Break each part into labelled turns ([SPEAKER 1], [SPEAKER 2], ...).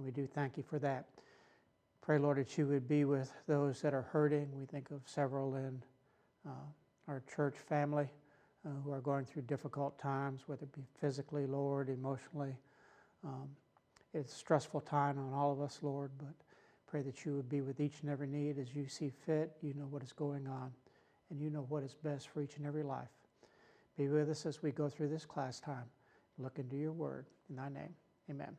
[SPEAKER 1] and we do thank you for that. Pray, Lord, that you would be with those that are hurting. We think of several in our church family who are going through difficult times, whether it be physically, Lord, emotionally. It's a stressful time on all of us, Lord, but pray that you would be with each and every need as you see fit. You know what is going on, and you know what is best for each and every life. Be with us as we go through this class time. Look into your word. In thy name, amen.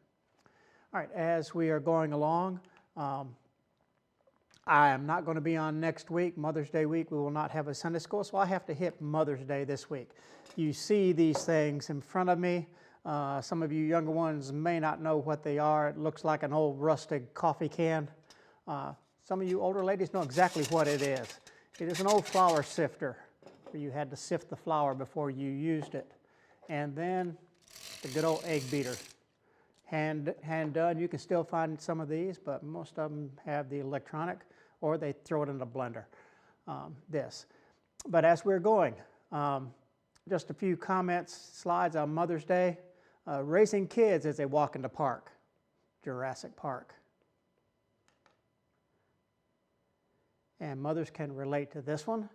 [SPEAKER 1] All right, as we are going along, I am not going to be on next week, Mother's Day week. We will not have a Sunday school, so I have to hit Mother's Day this week. You see these things in front of me. Some of you younger ones may not know what they are. It looks like an old rusted coffee can. Some of you older ladies know exactly what it is. It is an old flour sifter where you had to sift the flour before you used it. And then the good old egg beater. Hand done. You can still find some of these, but most of them have the electronic, or they throw it in a blender, But as we're going, just a few comments, slides on Mother's Day. Raising kids as they walk in the park, Jurassic Park. And mothers can relate to this one.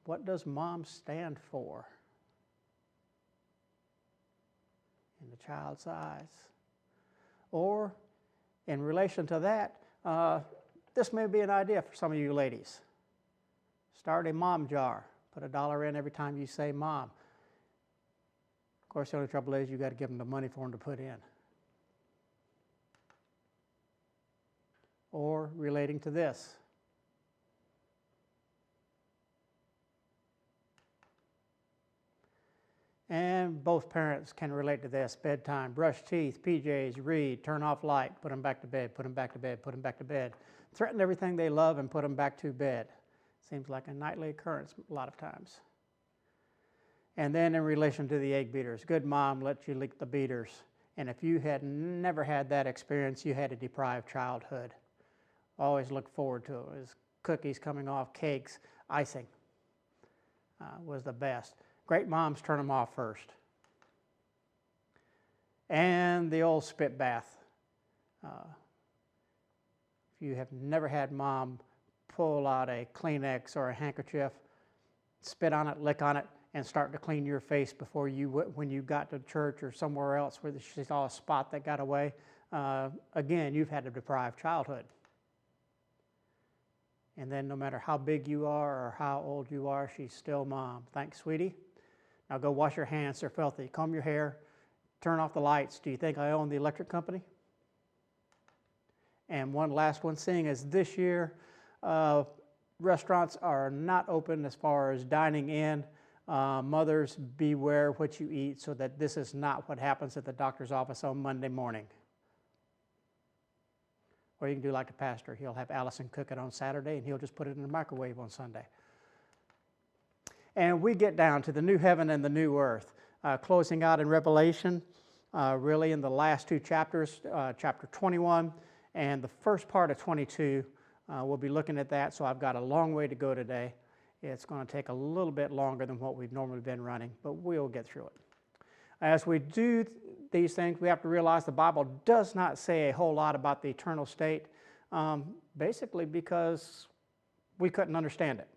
[SPEAKER 1] What does mom stand for in the child's eyes? Or in relation to that, this may be an idea for some of you ladies. Start a mom jar. Put $1 in every time you say mom. Of course, the only trouble is you got to give them the money for them to put in. Or relating to this. And both parents can relate to this. Bedtime, brush teeth, PJs, read, turn off light, put them back to bed, put them back to bed, put them back to bed. Threaten everything they love and put them back to bed. Seems like a nightly occurrence a lot of times. And then in relation to the egg beaters, good mom lets you lick the beaters. And if you had never had that experience, you had a deprived childhood. Always look forward to it. It was cookies coming off, cakes, icing was the best. Great moms turn them off first. And the old spit bath. If you have never had mom pull out a Kleenex or a handkerchief, spit on it, lick on it, and start to clean your face before you, when you got to church or somewhere else where she saw a spot that got away, again, you've had a deprived childhood. And then no matter how big you are or how old you are, she's still mom. Thanks, sweetie. Now go wash your hands, they're filthy. Comb your hair, turn off the lights. Do you think I own the electric company? And one last one, seeing as this year restaurants are not open as far as dining in, mothers, beware what you eat so that this is not what happens at the doctor's office on Monday morning. Or you can do like the pastor. He'll have Allison cook it on Saturday, and he'll just put it in the microwave on Sunday. And we get down to the new heaven and the new earth, closing out in Revelation, really in the last two chapters, chapter 21 and the first part of 22. We'll be looking at that, so I've got a long way to go today. It's going to take a little bit longer than what we've normally been running, but we'll get through it. As we do these things, we have to realize the Bible does not say a whole lot about the eternal state, basically because we couldn't understand it.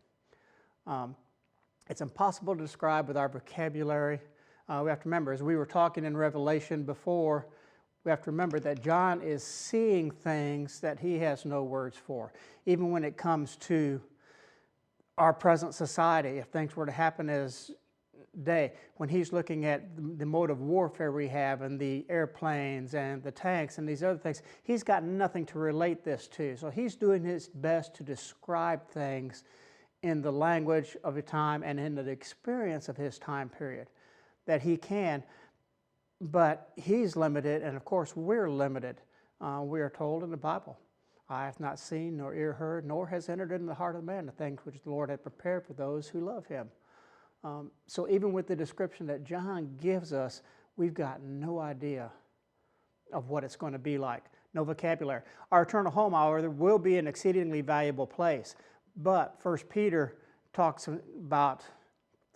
[SPEAKER 1] It's impossible to describe with our vocabulary. We have to remember, as we were talking in Revelation before, we have to remember that John is seeing things that he has no words for. Even when it comes to our present society, if things were to happen as day, when he's looking at the mode of warfare we have and the airplanes and the tanks and these other things, he's got nothing to relate this to. So he's doing his best to describe things in the language of the time and in the experience of his time period that he can. But he's limited, and of course we're limited. We are told in the Bible, eye hath not seen, nor ear heard, nor has entered into the heart of man the things which the Lord had prepared for those who love him. So even with the description that John gives us, we've got no idea of what it's going to be like, no vocabulary. Our eternal home, however, will be an exceedingly valuable place. But 1 Peter talks about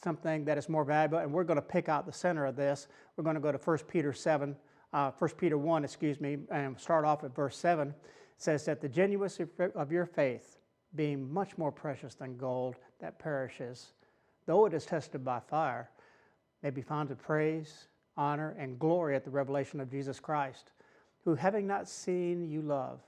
[SPEAKER 1] something that is more valuable, and we're going to pick out the center of this. We're going to go to 1 Peter 7, 1 Peter 1, and start off at verse 7, it says that the genuineness of your faith, being much more precious than gold that perishes, though it is tested by fire, may be found to praise, honor, and glory at the revelation of Jesus Christ, who having not seen you love,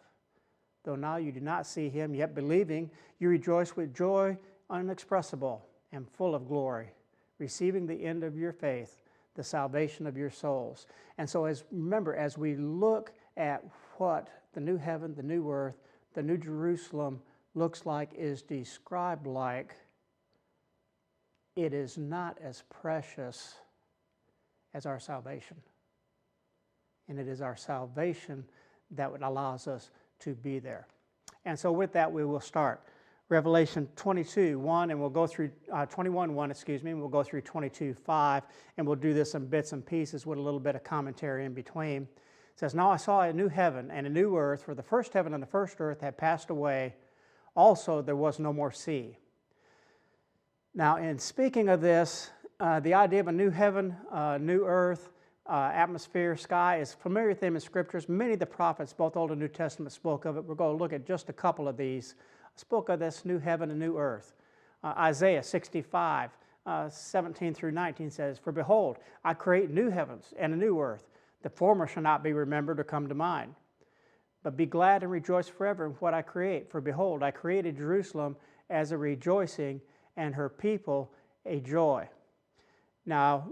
[SPEAKER 1] though now you do not see him, yet believing, you rejoice with joy unexpressible and full of glory, receiving the end of your faith, the salvation of your souls. And so remember, as we look at what the new heaven, the new earth, the new Jerusalem looks like, is described like, it is not as precious as our salvation. And it is our salvation that allows us to be there. And so with that, we will start. Revelation 22:1, and we'll go through 21:1, and we'll go through 22:5, and we'll do this in bits and pieces with a little bit of commentary in between. It says, "Now I saw a new heaven and a new earth, for the first heaven and the first earth had passed away. Also there was no more sea." Now, in speaking of this, the idea of a new heaven, new earth, atmosphere, sky is a familiar theme in Scriptures. Many of the prophets, both Old and New Testament, spoke of it. We're going to look at just a couple of these. Spoke of this new heaven and new earth. Isaiah 65, 17 through 19 says, "For behold, I create new heavens and a new earth. The former shall not be remembered or come to mind. But be glad and rejoice forever in what I create. For behold, I created Jerusalem as a rejoicing, and her people a joy." Now,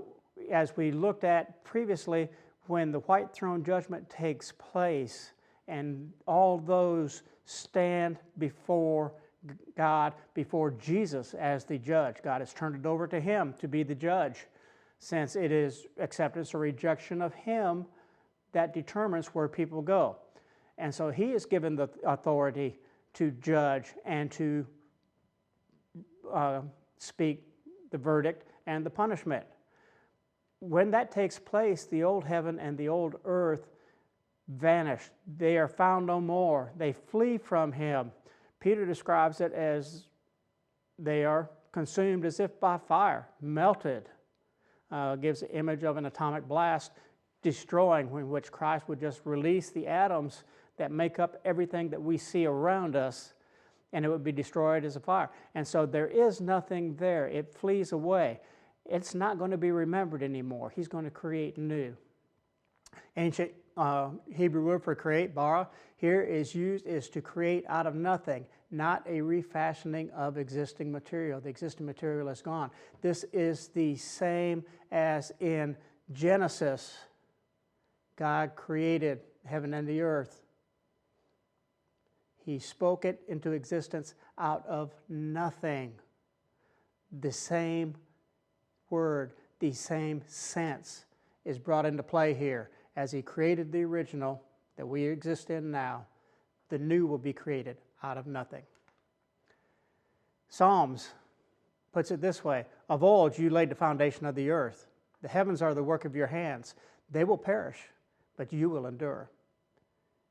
[SPEAKER 1] as we looked at previously, when the white throne judgment takes place and all those stand before God, before Jesus as the judge, God has turned it over to him to be the judge, since it is acceptance or rejection of him that determines where people go. And so he is given the authority to judge and to speak the verdict and the punishment. When that takes place, the old heaven and the old earth vanish. They are found no more. They flee from him. Peter describes it as they are consumed as if by fire, melted. Gives the image of an atomic blast destroying, in which Christ would just release the atoms that make up everything that we see around us, and it would be destroyed as a fire. And so there is nothing there. It flees away. It's not going to be remembered anymore. He's going to create new. Ancient Hebrew word for create, bara, here is used is to create out of nothing, not a refashioning of existing material. The existing material is gone. This is the same as in Genesis. God created heaven and the earth. He spoke it into existence out of nothing. The same word, the same sense is brought into play here. As he created the original that we exist in now, the new will be created out of nothing. Psalms puts it this way: "Of old you laid the foundation of the earth. The heavens are the work of your hands. They will perish, but you will endure.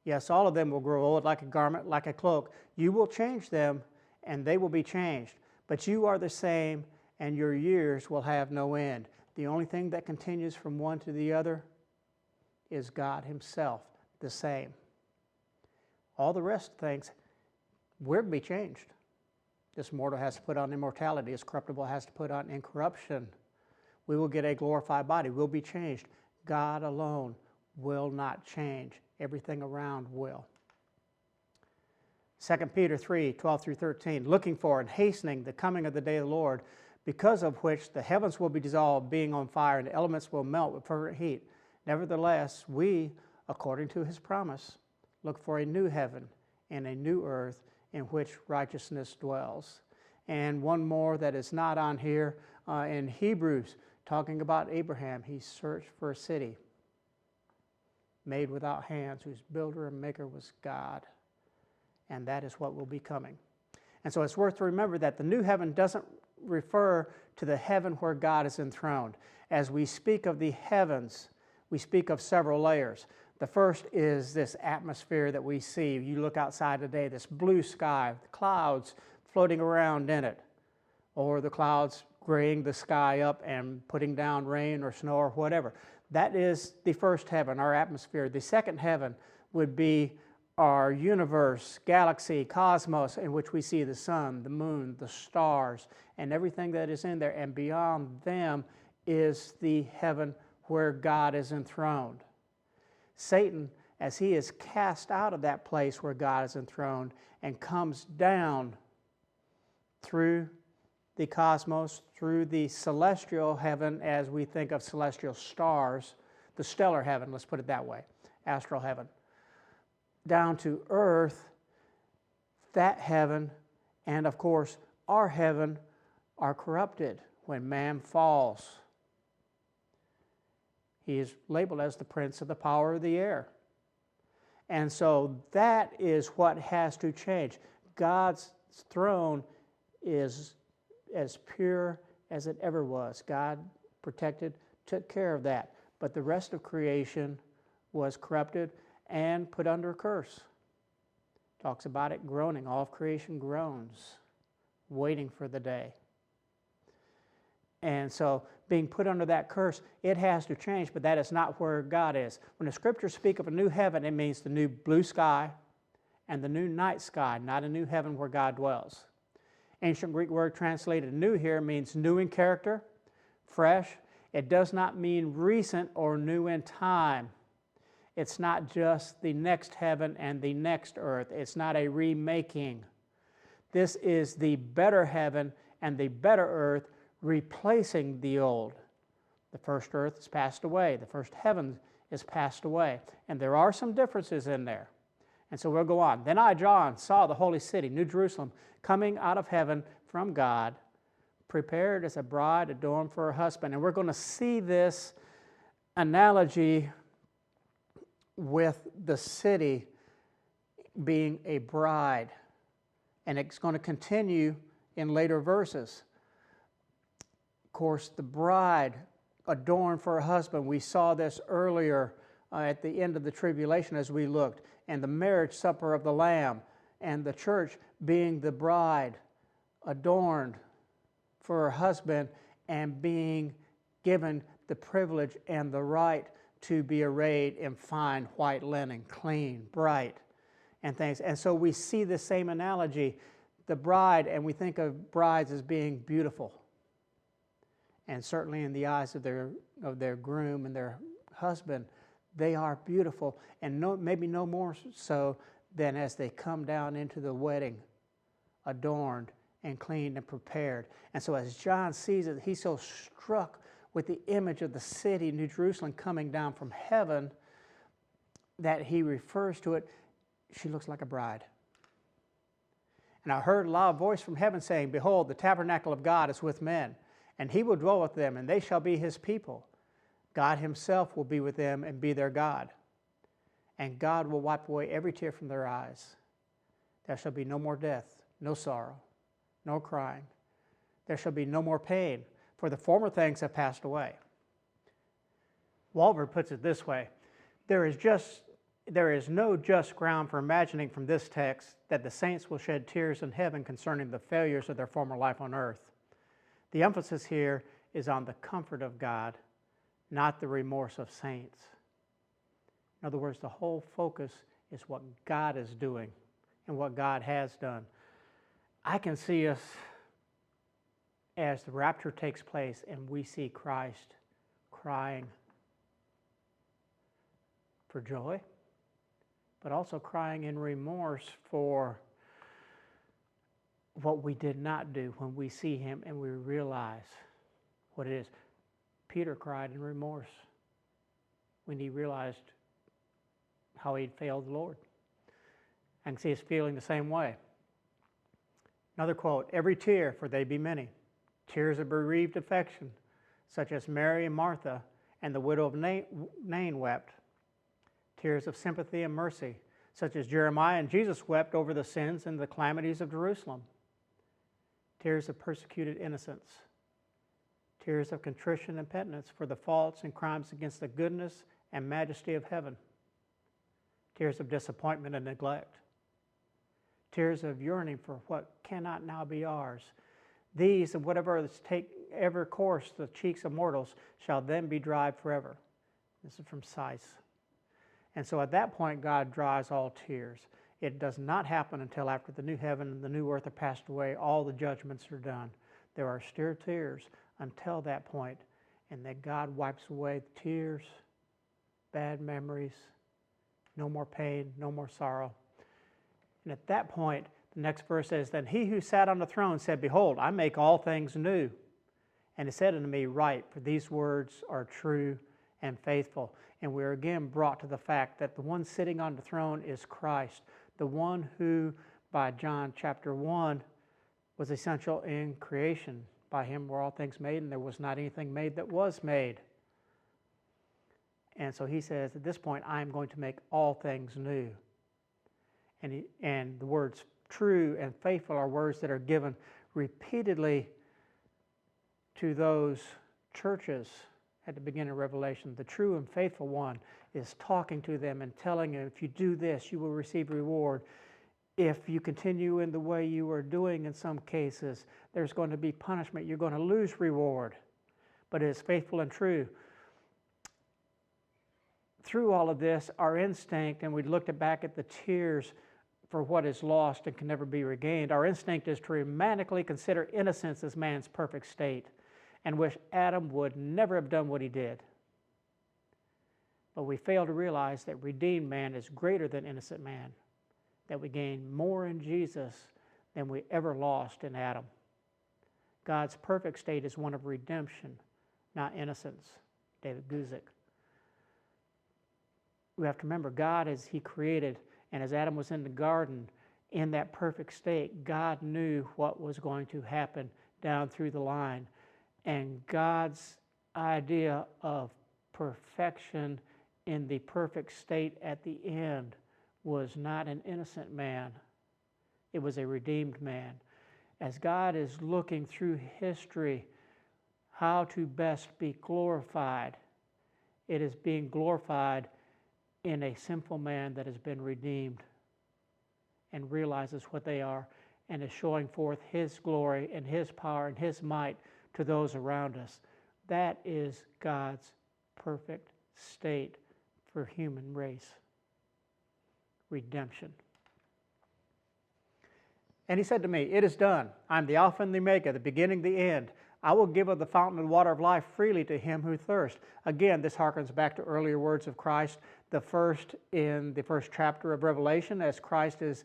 [SPEAKER 1] Yes, all of them will grow old like a garment, like a cloak. You will change them, and they will be changed. But you are the same, and your years will have no end." The only thing that continues from one to the other is God himself, the same. All the rest of things, we're going to be changed. This mortal has to put on immortality. This corruptible has to put on incorruption. We will get a glorified body. We'll be changed. God alone will not change. Everything around will. 2 Peter 3, 12 through 13, "Looking for and hastening the coming of the day of the Lord, because of which the heavens will be dissolved, being on fire, and the elements will melt with fervent heat. Nevertheless, we, according to his promise, look for a new heaven and a new earth in which righteousness dwells." And one more that is not on here, in Hebrews, talking about Abraham. He searched for a city made without hands, whose builder and maker was God. And that is what will be coming. And so it's worth to remember that the new heaven doesn't refer to the heaven where God is enthroned. As we speak of the heavens, we speak of several layers. The first is this atmosphere that we see. You look outside today, this blue sky, clouds floating around in it, or the clouds graying the sky up and putting down rain or snow or whatever. That is the first heaven, our atmosphere. The second heaven would be our universe, galaxy, cosmos, in which we see the sun, the moon, the stars, and everything that is in there. And beyond them is the heaven where God is enthroned. Satan, as he is cast out of that place where God is enthroned and comes down through the cosmos, through the celestial heaven, as we think of celestial stars, the stellar heaven, let's put it that way, astral heaven, down to earth, that heaven, and of course, our heaven, are corrupted when man falls. He is labeled as the prince of the power of the air. And so that is what has to change. God's throne is as pure as it ever was. God protected, took care of that. But the rest of creation was corrupted and put under a curse. Talks about it groaning. All of creation groans, waiting for the day. And so being put under that curse, it has to change, but that is not where God is. When the scriptures speak of a new heaven, it means the new blue sky and the new night sky, not a new heaven where God dwells. Ancient Greek word translated new here means new in character, fresh. It does not mean recent or new in time. It's not just the next heaven and the next earth. It's not a remaking. This is the better heaven and the better earth, replacing the old. The first earth has passed away. The first heaven is passed away. And there are some differences in there. And so we'll go on. Then I, John, saw the holy city, New Jerusalem, coming out of heaven from God, prepared as a bride adorned for her husband. And we're going to see this analogy with the city being a bride. And it's going to continue in later verses. Of course, the bride adorned for her husband. We saw this earlier at the end of the tribulation as we looked. And the marriage supper of the Lamb. And the church being the bride adorned for her husband and being given the privilege and the right to be arrayed in fine white linen, clean, bright, and things. And so we see the same analogy. The bride, and we think of brides as being beautiful. And certainly in the eyes of their groom and their husband, they are beautiful, and maybe no more so than as they come down into the wedding, adorned and clean and prepared. And so as John sees it, he's so struck with the image of the city, New Jerusalem, coming down from heaven, that he refers to it, she looks like a bride. And I heard a loud voice from heaven saying, Behold, the tabernacle of God is with men, and he will dwell with them, and they shall be his people. God himself will be with them and be their God. And God will wipe away every tear from their eyes. There shall be no more death, no sorrow, no crying. There shall be no more pain, for the former things have passed away. Walvoord puts it this way: there is no just ground for imagining from this text that the saints will shed tears in heaven concerning the failures of their former life on earth. The emphasis here is on the comfort of God, not the remorse of saints. In other words, the whole focus is what God is doing and what God has done. I can see us as the rapture takes place and we see Christ crying for joy, but also crying in remorse for what we did not do when we see him and we realize what it is. Peter cried in remorse when he realized how he'd failed the Lord. I can see us feeling the same way. Another quote, every tear, for they be many, tears of bereaved affection, such as Mary and Martha and the widow of Nain wept, tears of sympathy and mercy, such as Jeremiah and Jesus wept over the sins and the calamities of Jerusalem, tears of persecuted innocence, tears of contrition and penitence for the faults and crimes against the goodness and majesty of heaven, tears of disappointment and neglect, tears of yearning for what cannot now be ours. These and whatever take ever course the cheeks of mortals shall then be dried forever. This is from Seiss. And so at that point, God dries all tears. It does not happen until after the new heaven and the new earth are passed away, all the judgments are done. There are still tears until that point, and that God wipes away the tears, bad memories, no more pain, no more sorrow. And at that point, the next verse says, Then he who sat on the throne said, Behold, I make all things new. And he said unto me, Write, for these words are true and faithful. And we are again brought to the fact that the one sitting on the throne is Christ, the one who, by John chapter 1, was essential in creation. By him were all things made, and there was not anything made that was made. And so he says, at this point, I am going to make all things new. And the words true and faithful are words that are given repeatedly to those churches at the beginning of Revelation. The true and faithful one is talking to them and telling them, if you do this, you will receive reward. If you continue in the way you are doing in some cases, there's going to be punishment. You're going to lose reward. But it is faithful and true. Through all of this, our instinct, and we looked back at the tears for what is lost and can never be regained, our instinct is to romantically consider innocence as man's perfect state and wish Adam would never have done what he did. But we fail to realize that redeemed man is greater than innocent man, that we gain more in Jesus than we ever lost in Adam. God's perfect state is one of redemption, not innocence. David Guzik. We have to remember, God, as he created, and as Adam was in the garden, in that perfect state, God knew what was going to happen down through the line. And God's idea of perfection in the perfect state at the end was not an innocent man. It was a redeemed man. As God is looking through history how to best be glorified, it is being glorified in a sinful man that has been redeemed and realizes what they are and is showing forth his glory and his power and his might to those around us. That is God's perfect state for human race. Redemption. And he said to me, It is done. I am the Alpha and the Omega, the beginning, the end. I will give of the fountain of the water of life freely to him who thirsts. Again, this harkens back to earlier words of Christ, the first in the first chapter of Revelation, as Christ is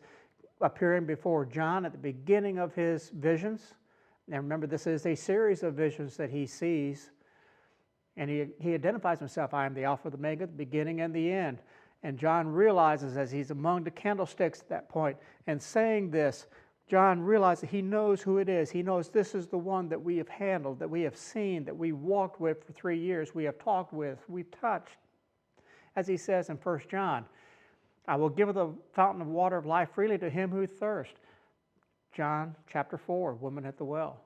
[SPEAKER 1] appearing before John at the beginning of his visions. And remember, this is a series of visions that he sees. And he identifies himself, I am the Alpha and the Omega, the beginning and the end. And John realizes, as he's among the candlesticks at that point, and saying this, John realizes that he knows who it is. He knows this is the one that we have handled, that we have seen, that we walked with for 3 years, we have talked with, we touched. As he says in 1 John, I will give the fountain of water of life freely to him who thirsts. John chapter 4, woman at the well,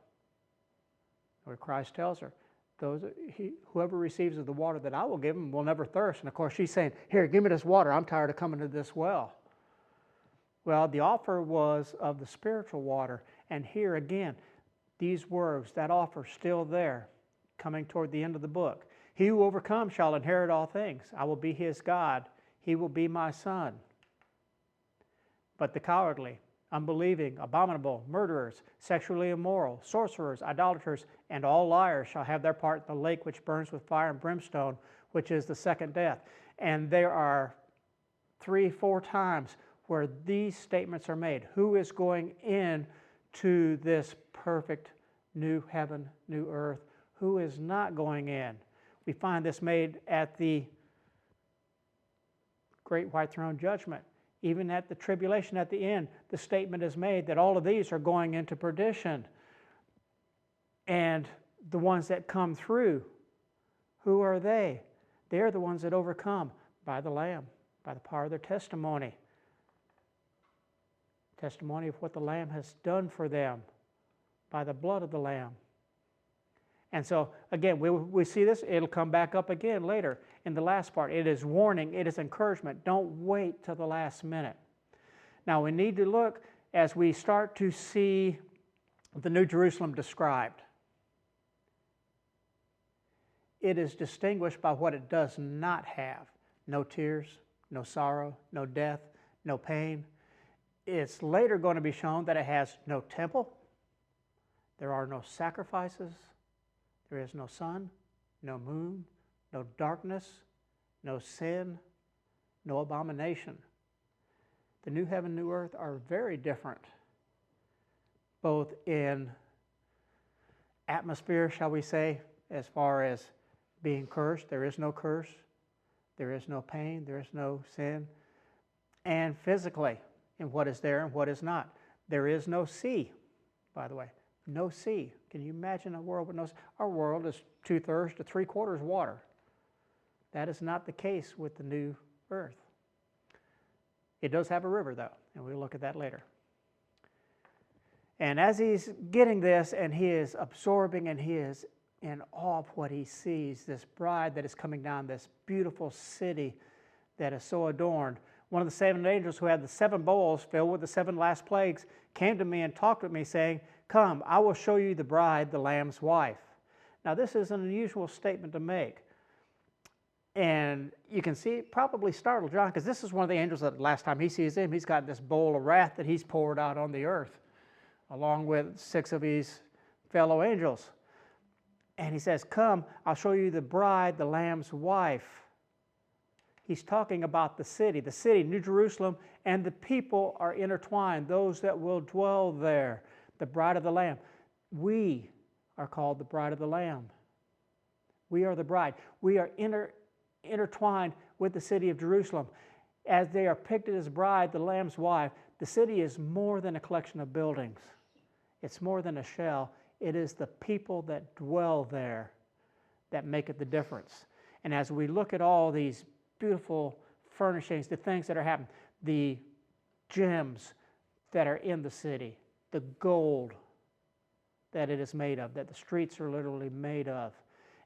[SPEAKER 1] where Christ tells her, whoever receives of the water that I will give him will never thirst. And of course she's saying, here, give me this water. I'm tired of coming to this well. Well, the offer was of the spiritual water. And here again, these words, that offer still there, coming toward the end of the book. He who overcomes shall inherit all things. I will be his God. He will be my son. But the cowardly, unbelieving, abominable, murderers, sexually immoral, sorcerers, idolaters, and all liars shall have their part in the lake which burns with fire and brimstone, which is the second death. And there are 3-4 times where these statements are made. Who is going in to this perfect new heaven, new earth? Who is not going in? We find this made at the great white throne judgment. Even at the tribulation at the end, the statement is made that all of these are going into perdition. And the ones that come through, who are they? They're the ones that overcome by the Lamb, by the power of their testimony. Testimony of what the Lamb has done for them, by the blood of the Lamb. And so, again, we see this. It'll come back up again later in the last part. It is warning. It is encouragement. Don't wait till the last minute. Now, we need to look as we start to see the New Jerusalem described. it is distinguished by what it does not have. No tears, no sorrow, no death, no pain. It's later going to be shown that it has no temple, there are no sacrifices, there is no sun, no moon, no darkness, no sin, no abomination. The new heaven, new earth are very different, both in atmosphere, shall we say, as far as being cursed. There is no curse, there is no pain, there is no sin, and physically in what is there and what is not. There is no sea, by the way, no sea. Can you imagine a world with no sea? Our world is 2/3 to 3/4 water. That is not the case with the new earth. It does have a river, though, and we'll look at that later. And as he's getting this, and he is absorbing, and he is in awe of what he sees, this bride that is coming down, this beautiful city that is so adorned. One of the 7 angels who had the 7 bowls filled with the 7 last plagues came to me and talked with me, saying, "Come, I will show you the bride, the Lamb's wife." Now, this is an unusual statement to make. And you can see it probably startled John, because this is one of the angels that last time he sees him, he's got this bowl of wrath that he's poured out on the earth, along with 6 of his fellow angels. And he says, "Come, I'll show you the bride, the Lamb's wife." He's talking about the city, New Jerusalem, and the people are intertwined, those that will dwell there, the bride of the Lamb. We are called the bride of the Lamb. We are the bride. We are intertwined with the city of Jerusalem. As they are pictured as bride, the Lamb's wife, the city is more than a collection of buildings. It's more than a shell. It is the people that dwell there that make it the difference. And as we look at all these beautiful furnishings, the things that are happening, the gems that are in the city, the gold that it is made of, that the streets are literally made of,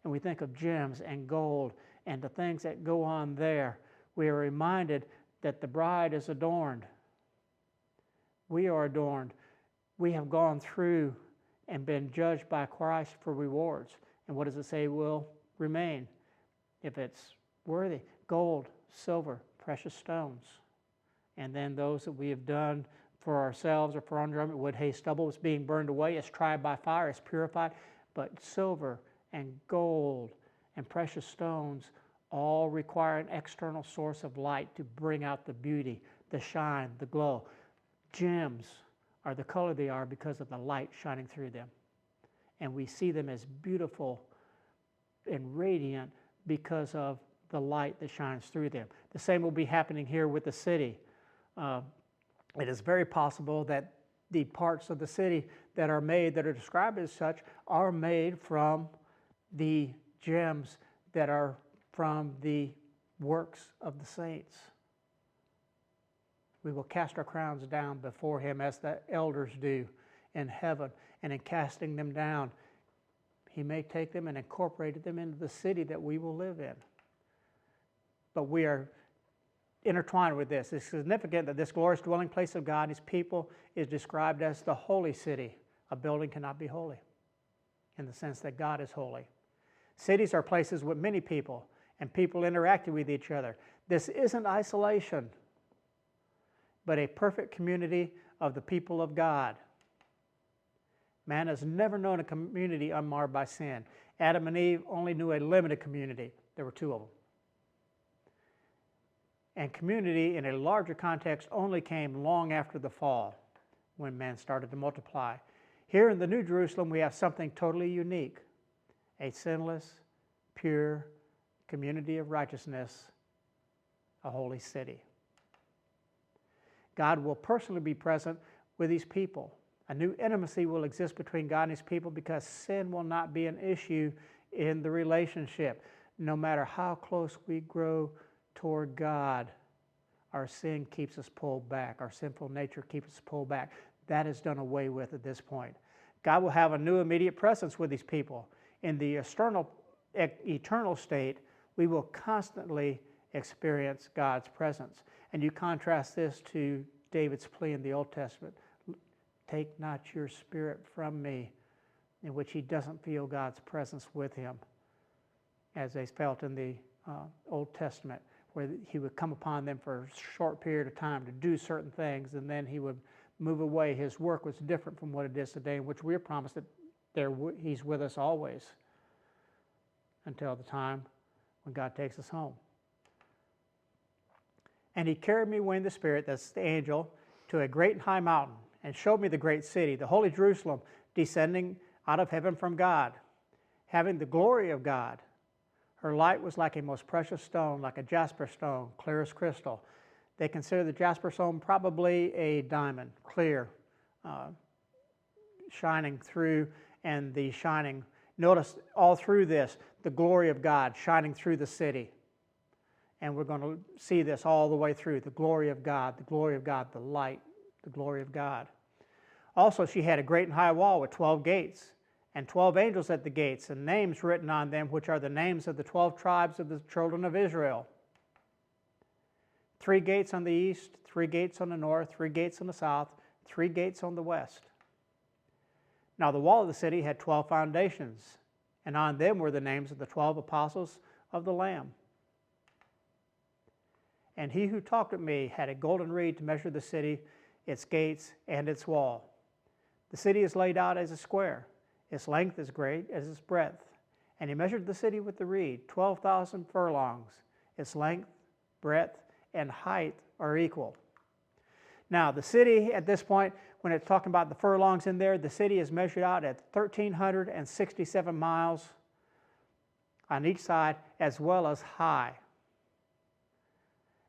[SPEAKER 1] and we think of gems and gold and the things that go on there, we are reminded that the bride is adorned. We are adorned. We have gone through and been judged by Christ for rewards. And what does it say will remain? If it's worthy, gold, silver, precious stones. And then those that we have done for ourselves or for our enjoyment, wood, hay, stubble, is being burned away, is tried by fire, is purified. But silver and gold and precious stones all require an external source of light to bring out the beauty, the shine, the glow. Gems are the color they are because of the light shining through them. And we see them as beautiful and radiant because of the light that shines through them. The same will be happening here with the city. It is very possible that the parts of the city that are made, that are described as such, are made from the gems that are from the works of the saints. We will cast our crowns down before him as the elders do in heaven, and in casting them down, he may take them and incorporate them into the city that we will live in. But we are intertwined with this. It's significant that this glorious dwelling place of God and his people is described as the holy city. A building cannot be holy in the sense that God is holy. Cities are places with many people, and people interacting with each other. This isn't isolation, but a perfect community of the people of God. Man has never known a community unmarred by sin. Adam and Eve only knew a limited community. There were 2 of them. And community in a larger context only came long after the fall, when man started to multiply. Here in the New Jerusalem, we have something totally unique: a sinless, pure community of righteousness, a holy city. God will personally be present with these people. A new intimacy will exist between God and his people because sin will not be an issue in the relationship. No matter how close we grow toward God, our sin keeps us pulled back. Our sinful nature keeps us pulled back. That is done away with at this point. God will have a new immediate presence with these people. In the eternal state, we will constantly experience God's presence. And you contrast this to David's plea in the Old Testament: "Take not your spirit from me," in which he doesn't feel God's presence with him. as they felt in the Old Testament, where he would come upon them for a short period of time to do certain things, and then he would move away. His work was different from what it is today, in which we are promised that he's with us always until the time when God takes us home. And he carried me away in the Spirit, that's the angel, to a great and high mountain, and showed me the great city, the holy Jerusalem, descending out of heaven from God, having the glory of God. Her light was like a most precious stone, like a jasper stone, clear as crystal. They consider the jasper stone probably a diamond, clear, shining through, and the shining. Notice all through this, the glory of God shining through the city. And we're going to see this all the way through, the glory of God, the light, the glory of God. Also, she had a great and high wall with 12 gates, and 12 angels at the gates, and names written on them, which are the names of the 12 tribes of the children of Israel. 3 gates on the east, 3 gates on the north, 3 gates on the south, 3 gates on the west. Now the wall of the city had 12 foundations, and on them were the names of the 12 apostles of the Lamb. And he who talked with me had a golden reed to measure the city, its gates, and its wall. The city is laid out as a square. Its length is great as its breadth. And he measured the city with the reed, 12,000 furlongs. Its length, breadth, and height are equal. Now, the city at this point, when it's talking about the furlongs in there, the city is measured out at 1,367 miles on each side, as well as high.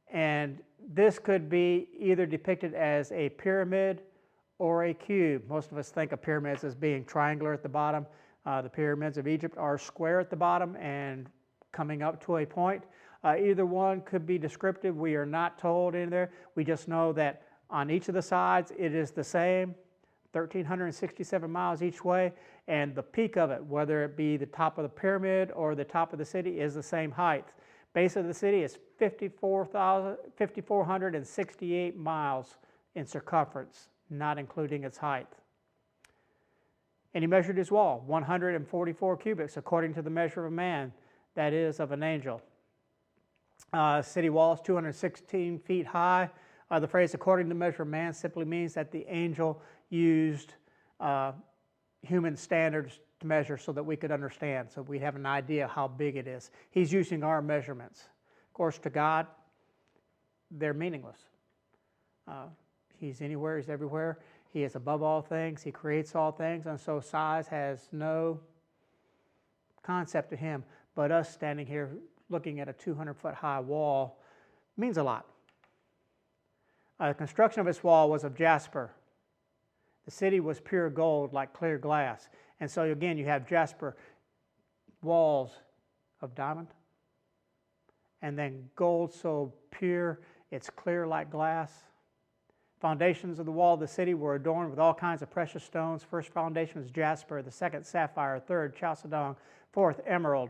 [SPEAKER 1] And this could be either depicted as a pyramid or a cube. Most of us think of pyramids as being triangular at the bottom. The pyramids of Egypt are square at the bottom and coming up to a point. Either one could be descriptive. We are not told in there. We just know that on each of the sides it is the same, 1,367 miles each way, and the peak of it, whether it be the top of the pyramid or the top of the city, is the same height. Base of the city is 5,468 miles in circumference, not including its height. And he measured his wall, 144 cubits, according to the measure of a man, that is, of an angel. City wall is 216 feet high. The phrase according to the measure of man simply means that the angel used human standards to measure so that we could understand, so we have an idea how big it is. He's using our measurements. Of course, to God, they're meaningless. He's anywhere, he's everywhere. He is above all things, he creates all things, and so size has no concept to him. But us standing here looking at a 200-foot high wall means a lot. The construction of its wall was of jasper. The city was pure gold like clear glass. And so again, you have jasper walls of diamond, and then gold so pure it's clear like glass. Foundations of the wall of the city were adorned with all kinds of precious stones. First foundation was jasper, the second sapphire, third chalcedon, fourth emerald,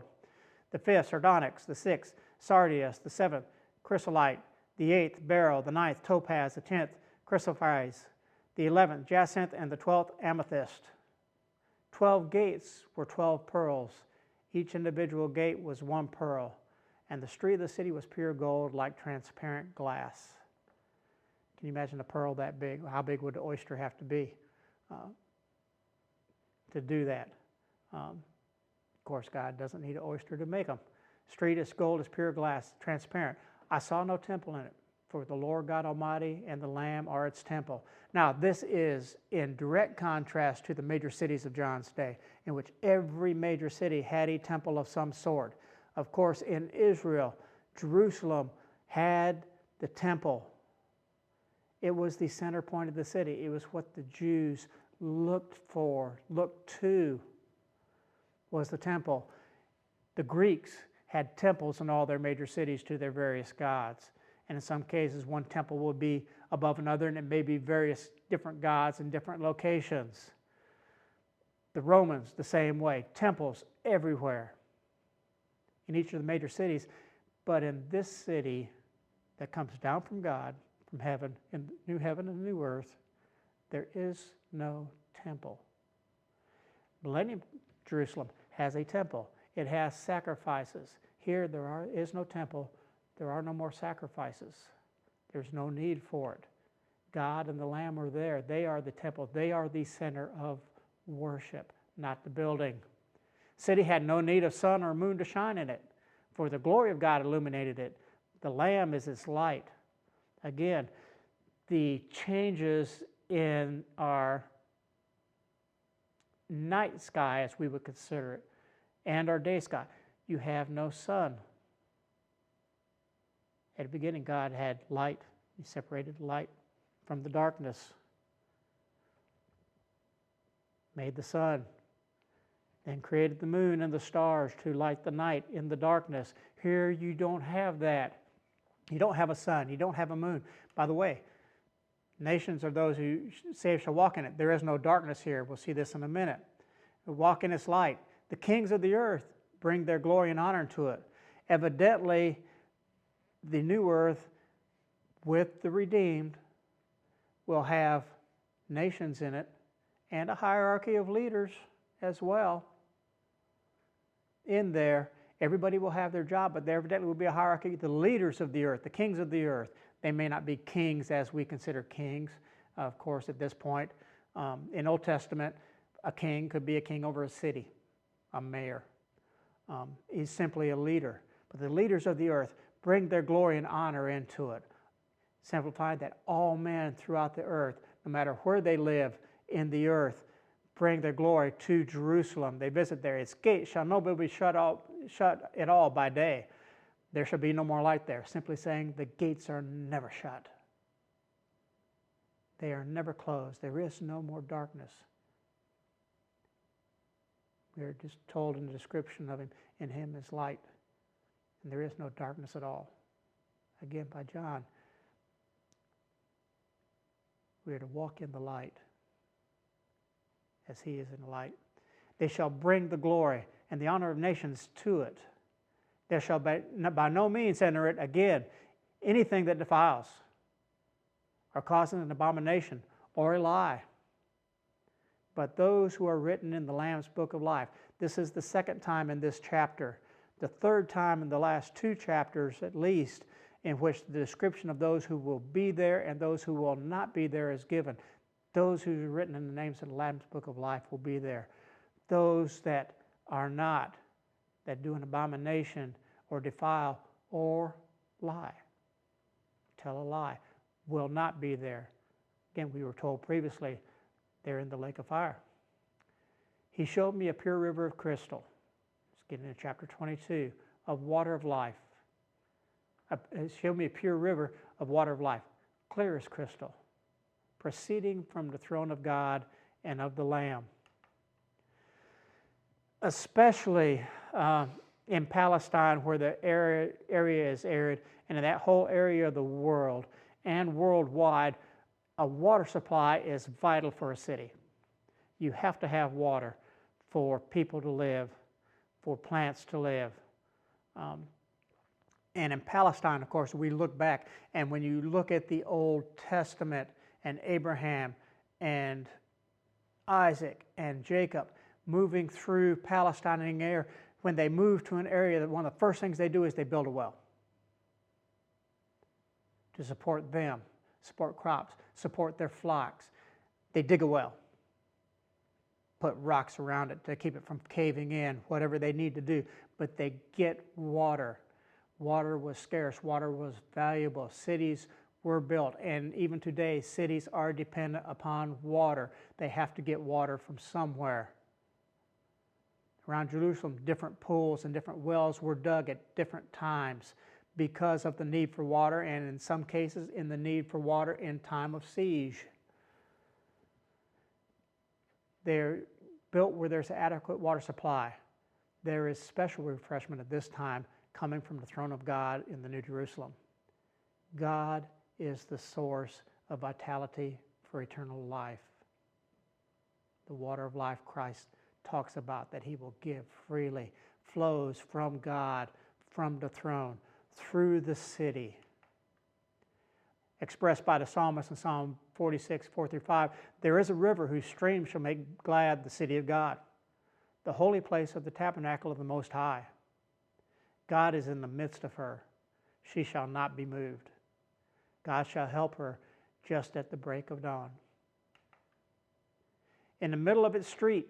[SPEAKER 1] the fifth sardonyx, the sixth sardius, the seventh chrysolite, the eighth beryl, the ninth topaz, the 10th chrysoprase, the 11th jacinth, and the 12th amethyst. 12 gates were 12 pearls. Each individual gate was 1 pearl, and the street of the city was pure gold like transparent glass. Can you imagine a pearl that big? How big would the oyster have to be to do that? Of course, God doesn't need an oyster to make them. Street is gold, is pure glass, transparent. I saw no temple in it, for the Lord God Almighty and the Lamb are its temple. Now, this is in direct contrast to the major cities of John's day, in which every major city had a temple of some sort. Of course, in Israel, Jerusalem had the temple. It was the center point of the city. It was what the Jews looked to, was the temple. The Greeks had temples in all their major cities to their various gods. And in some cases, one temple will be above another, and it may be various different gods in different locations. The Romans, the same way. Temples everywhere in each of the major cities. But in this city that comes down from God, from heaven, in the new heaven and the new earth, there is no temple. Millennium Jerusalem has a temple. It has sacrifices. Here there is no temple. There are no more sacrifices. There's no need for it. God and the Lamb are there. They are the temple. They are the center of worship, not the building. City had no need of sun or moon to shine in it, for the glory of God illuminated it. The Lamb is its light. Again, the changes in our night sky, as we would consider it, and our day sky. You have no sun. At the beginning, God had light. He separated light from the darkness. Made the sun. Then created the moon and the stars to light the night in the darkness. Here you don't have that. You don't have a sun. You don't have a moon. By the way, nations are those who saved shall walk in it. There is no darkness here. We'll see this in a minute. Walk in its light. The kings of the earth bring their glory and honor into it. Evidently, the new earth with the redeemed will have nations in it and a hierarchy of leaders as well in there. Everybody will have their job, but there evidently will be a hierarchy. The leaders of the earth, the kings of the earth, they may not be kings as we consider kings, of course, at this point. In Old Testament, a king could be a king over a city, a mayor. He's simply a leader. But the leaders of the earth bring their glory and honor into it. Simplified, that all men throughout the earth, no matter where they live in the earth, bring their glory to Jerusalem. They visit there. Its gates shall nobody be shut at all by day. There shall be no more light there. Simply saying the gates are never shut. They are never closed. There is no more darkness. We are just told in the description of him, in him is light. And there is no darkness at all. Again, by John, we are to walk in the light as he is in the light. They shall bring the glory and the honor of nations to it. There shall by no means enter it again anything that defiles or causes an abomination or a lie, but those who are written in the Lamb's book of life. This is the second time in this chapter, the third time in the last two chapters at least, in which the description of those who will be there and those who will not be there is given. Those who are written in the names of the Lamb's book of life will be there. Those that are not, that do an abomination or defile or lie, tell a lie, will not be there. Again, we were told previously, they're in the lake of fire. He showed me a pure river of crystal. Let's get into chapter 22, of water of life. He showed me a pure river of water of life, clear as crystal, proceeding from the throne of God and of the Lamb. Especially in Palestine, where the area is arid, and in that whole area of the world and worldwide, a water supply is vital for a city. You have to have water for people to live, for plants to live. And in Palestine, of course, we look back, and when you look at the Old Testament and Abraham and Isaac and Jacob moving through Palestine in the air, when they move to an area, that one of the first things they do is they build a well to support them, support crops, support their flocks. They dig a well, put rocks around it to keep it from caving in, whatever they need to do, but they get water. Water was scarce, water was valuable. Cities were built, and even today, cities are dependent upon water. They have to get water from somewhere. Around Jerusalem, different pools and different wells were dug at different times because of the need for water, and in some cases, in the need for water in time of siege. They're built where there's adequate water supply. There is special refreshment at this time coming from the throne of God in the New Jerusalem. God is the source of vitality for eternal life. The water of life Christ talks about that he will give freely, flows from God, from the throne, through the city. Expressed by the psalmist in Psalm 46, 4-5, there is a river whose stream shall make glad the city of God. the holy place of the tabernacle of the Most High. God is in the midst of her. She shall not be moved. God shall help her just at the break of dawn. In the middle of its street,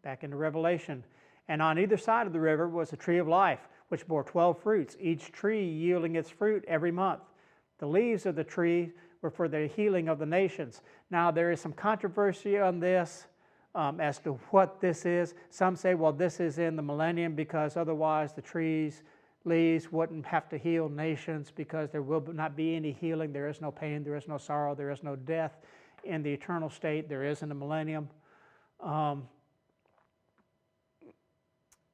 [SPEAKER 1] back in the Revelation, and on either side of the river was a tree of life, which bore 12 fruits, each tree yielding its fruit every month. The leaves of the tree were for the healing of the nations. Now, there is some controversy on this as to what this is. Some say, well, this is in the millennium because otherwise the trees' leaves wouldn't have to heal nations because there will not be any healing. There is no pain, there is no sorrow, there is no death in the eternal state. There is in the millennium.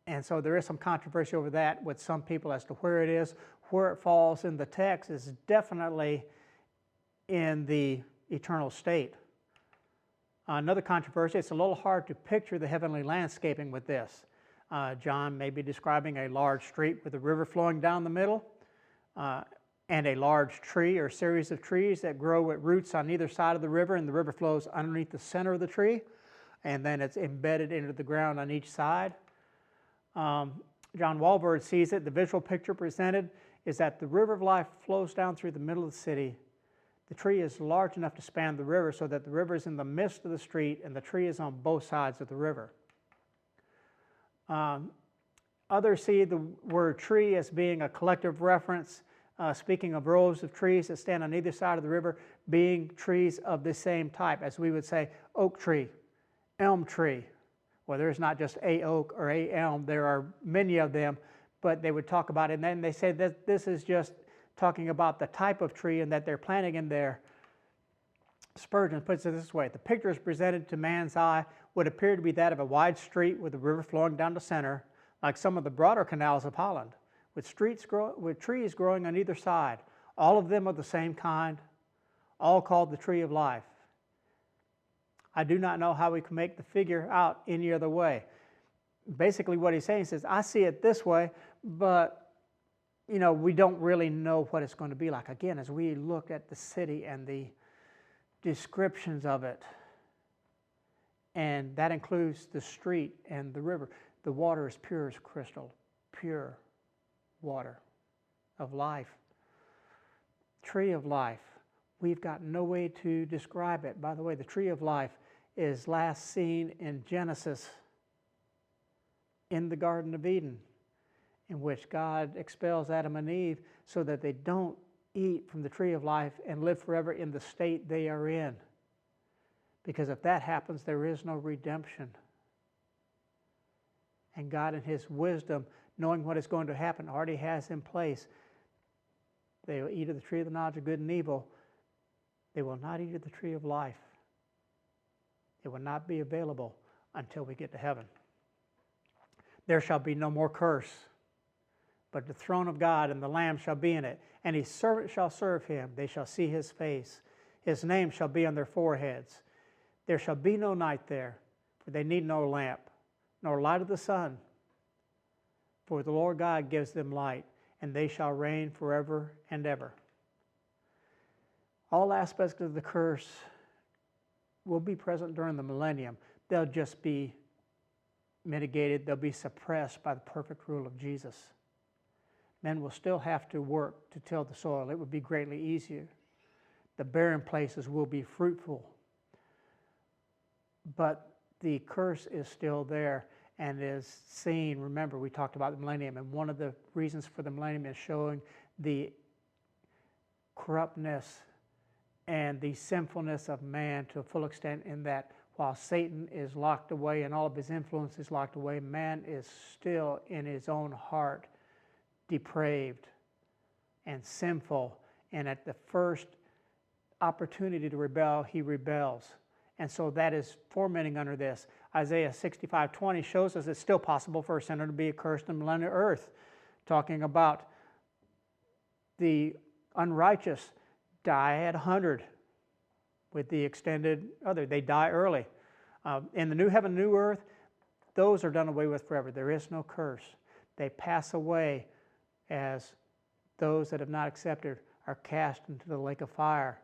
[SPEAKER 1] And so there is some controversy over that with some people as to where it is. Where it falls in the text is definitely in the eternal state. Another controversy, it's a little hard to picture the heavenly landscaping with this. John may be describing a large street with a river flowing down the middle and a large tree or series of trees that grow with roots on either side of the river, and the river flows underneath the center of the tree, and then it's embedded into the ground on each side. John Walvoord sees it. The visual picture presented is that the river of life flows down through the middle of the city. The tree is large enough to span the river so that the river is in the midst of the street and the tree is on both sides of the river. Others see the word tree as being a collective reference, speaking of rows of trees that stand on either side of the river, being trees of the same type, as we would say oak tree, elm tree. Well, there's not just a oak or a elm, there are many of them, but they would talk about it, and then they say that this is just talking about the type of tree and that they're planting in there. Spurgeon puts it this way: the picture is presented to man's eye would appear to be that of a wide street with a river flowing down the center, like some of the broader canals of Holland, with trees growing on either side, all of them of the same kind, all called the tree of life. I do not know how we can make the figure out any other way. Basically what he's saying, he says, I see it this way, but we don't really know what it's going to be like. Again, as we look at the city and the descriptions of it, and that includes the street and the river. The water is pure as crystal, pure water of life. Tree of life. We've got no way to describe it. By the way, the tree of life is last seen in Genesis in the Garden of Eden, in which God expels Adam and Eve so that they don't eat from the tree of life and live forever in the state they are in. Because if that happens, there is no redemption. And God, in His wisdom, knowing what is going to happen, already has in place. They will eat of the tree of the knowledge of good and evil. They will not eat of the tree of life. It will not be available until we get to heaven. There shall be no more curse, but the throne of God and the Lamb shall be in it, and His servant shall serve Him. They shall see His face. His name shall be on their foreheads. There shall be no night there, for they need no lamp, nor light of the sun. For the Lord God gives them light, and they shall reign forever and ever. All aspects of the curse will be present during the millennium. They'll just be mitigated. They'll be suppressed by the perfect rule of Jesus. Men will still have to work to till the soil. It would be greatly easier. The barren places will be fruitful. But the curse is still there and is seen. Remember, we talked about the millennium, and one of the reasons for the millennium is showing the corruptness and the sinfulness of man to a full extent, in that while Satan is locked away and all of his influence is locked away, man is still in his own heart depraved and sinful, and at the first opportunity to rebel, he rebels. And so that is tormenting under this. Isaiah 65:20 shows us it's still possible for a sinner to be accursed in the millennial earth, talking about the unrighteous die at 100 with the extended other. They die early. In the new heaven, new earth, those are done away with forever. There is no curse. They pass away as those that have not accepted are cast into the lake of fire.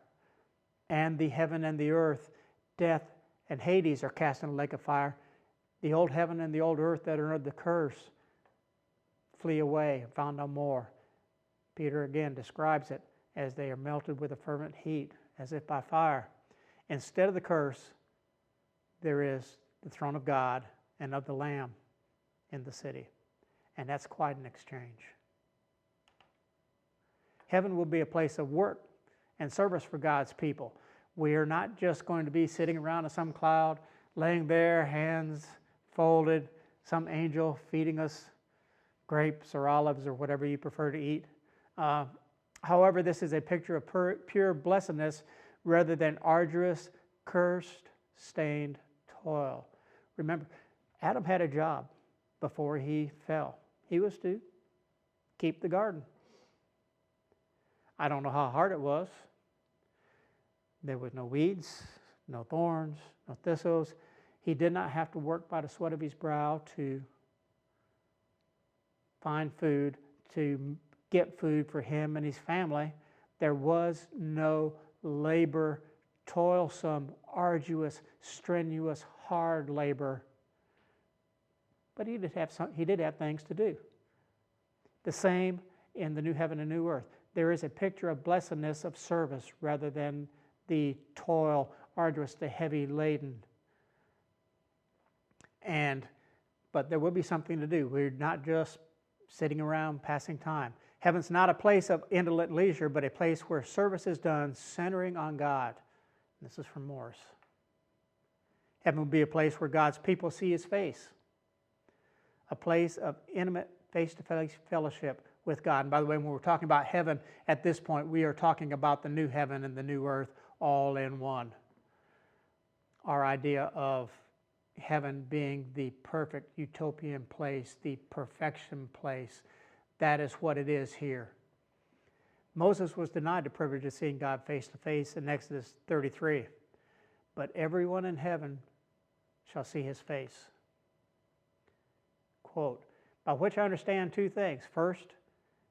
[SPEAKER 1] And the heaven and the earth, death and Hades, are cast in the lake of fire. The old heaven and the old earth that are under the curse flee away and found no more. Peter again describes it as they are melted with a fervent heat, as if by fire. Instead of the curse, there is the throne of God and of the Lamb in the city. And that's quite an exchange. Heaven will be a place of work and service for God's people. We are not just going to be sitting around in some cloud, laying there, hands folded, some angel feeding us grapes or olives or whatever you prefer to eat. However, this is a picture of pure blessedness rather than arduous, cursed, stained toil. Remember, Adam had a job before he fell. He was to keep the garden. I don't know how hard it was. There was no weeds, no thorns, no thistles. He did not have to work by the sweat of his brow to find food, to get food for him and his family. There was no labor, toilsome, arduous, strenuous, hard labor. But he did have things to do. The same in the new heaven and new earth. There is a picture of blessedness of service rather than the toil, arduous, the heavy laden. But there will be something to do. We're not just sitting around passing time. Heaven's not a place of indolent leisure, but a place where service is done centering on God. This is from Morris. Heaven will be a place where God's people see His face, a place of intimate face-to-face fellowship with God. And by the way, when we're talking about heaven at this point, we are talking about the new heaven and the new earth all in one. Our idea of heaven being the perfect utopian place, the perfection place, that is what it is here. Moses was denied the privilege of seeing God face to face in Exodus 33. But everyone in heaven shall see His face. Quote, by which I understand two things. First,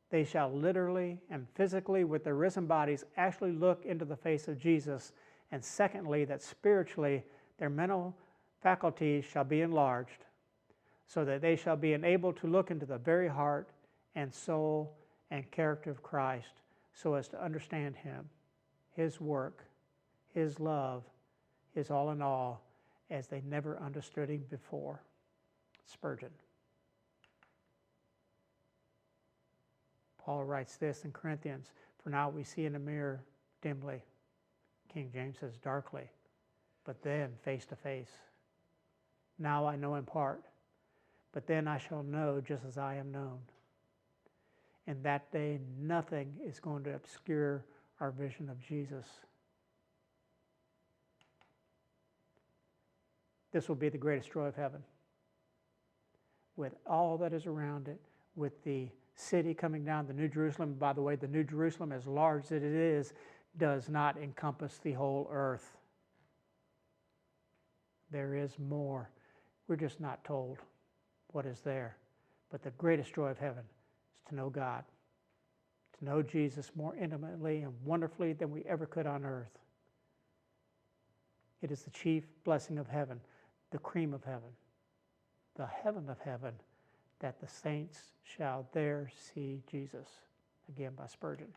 [SPEAKER 1] they shall literally and physically with their risen bodies actually look into the face of Jesus. And secondly, that spiritually their mental faculties shall be enlarged so that they shall be enabled to look into the very heart and soul and character of Christ so as to understand Him, His work, His love, His all in all, as they never understood Him before. Spurgeon. Paul writes this in Corinthians, for now we see in a mirror dimly. King James says darkly, but then face to face. Now I know in part, but then I shall know just as I am known. In that day, nothing is going to obscure our vision of Jesus. This will be the greatest joy of heaven. With all that is around it, with the city coming down, the New Jerusalem. By the way, the New Jerusalem, as large as it is, does not encompass the whole earth. There is more. We're just not told what is there. But the greatest joy of heaven is to know God, to know Jesus more intimately and wonderfully than we ever could on earth. It is the chief blessing of heaven, the cream of heaven, the heaven of heaven, that the saints shall there see Jesus. Again, by Spurgeon.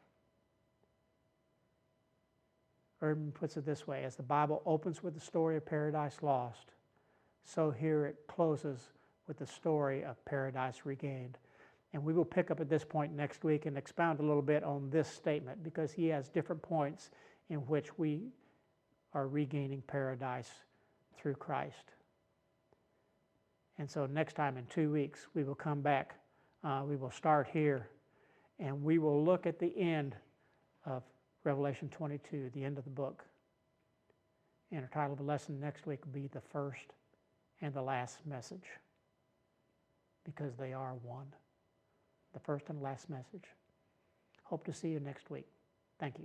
[SPEAKER 1] Urban puts it this way, as the Bible opens with the story of paradise lost, so here it closes with the story of paradise regained. And we will pick up at this point next week and expound a little bit on this statement, because he has different points in which we are regaining paradise through Christ. And so next time in 2 weeks, we will come back. We will start here, and we will look at the end of Revelation 22, the end of the book. And our title of the lesson next week will be The First and the Last Message, because they are one. The first and last message. Hope to see you next week. Thank you.